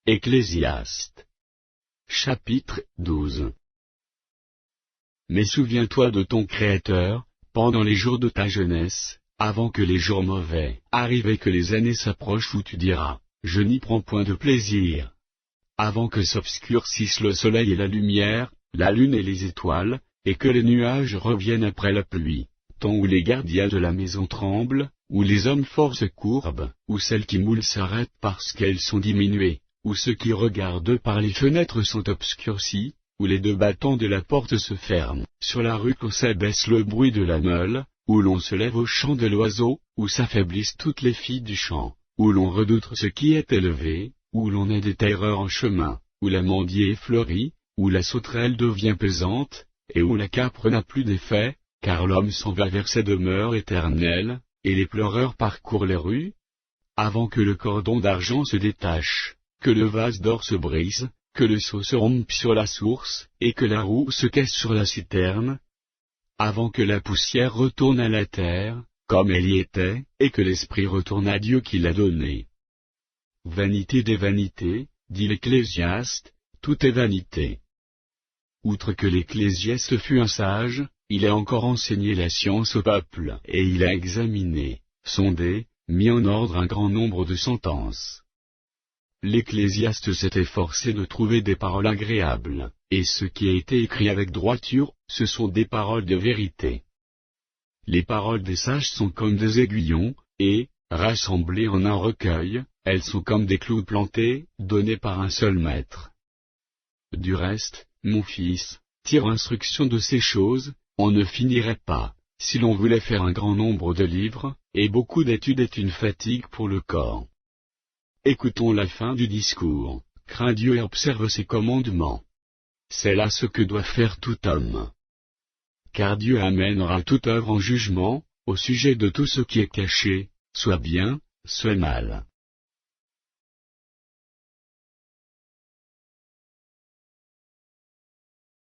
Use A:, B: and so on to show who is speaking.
A: Ecclésiaste. Chapitre 12. Mais souviens-toi de ton Créateur, pendant les jours de ta jeunesse, avant que les jours mauvais arrivent et que les années s'approchent où tu diras, je n'y prends point de plaisir. Avant que s'obscurcissent le soleil et la lumière, la lune et les étoiles, et que les nuages reviennent après la pluie, temps où les gardiens de la maison tremblent, où les hommes forts se courbent, où celles qui moulent s'arrêtent parce qu'elles sont diminuées, où ceux qui regardent par les fenêtres sont obscurcis, où les deux battants de la porte se ferment, sur la rue qu'on s'abaisse le bruit de la meule, où l'on se lève au chant de l'oiseau, où s'affaiblissent toutes les filles du champ, où l'on redoute ce qui est élevé, où l'on a des terreurs en chemin, où l'amandier fleurit, où la sauterelle devient pesante, et où la capre n'a plus d'effet, car l'homme s'en va vers sa demeure éternelle, et les pleureurs parcourent les rues. Avant que le cordon d'argent se détache, que le vase d'or se brise, que le seau se rompe sur la source, et que la roue se casse sur la citerne, avant que la poussière retourne à la terre, comme elle y était, et que l'esprit retourne à Dieu qui l'a donné. Vanité des vanités, dit l'Ecclésiaste, tout est vanité. Outre que l'Ecclésiaste fut un sage, il a encore enseigné la science au peuple, et il a examiné, sondé, mis en ordre un grand nombre de sentences. L'Ecclésiaste s'est efforcé de trouver des paroles agréables, et ce qui a été écrit avec droiture, ce sont des paroles de vérité. Les paroles des sages sont comme des aiguillons, et, rassemblées en un recueil, elles sont comme des clous plantés, donnés par un seul maître. Du reste, mon fils, tire instruction de ces choses, on ne finirait pas, si l'on voulait faire un grand nombre de livres, et beaucoup d'études est une fatigue pour le corps. Écoutons la fin du discours, crains Dieu et observe ses commandements. C'est là ce que doit faire tout homme. Car Dieu amènera toute œuvre en jugement, au sujet de tout ce qui est caché, soit bien, soit mal.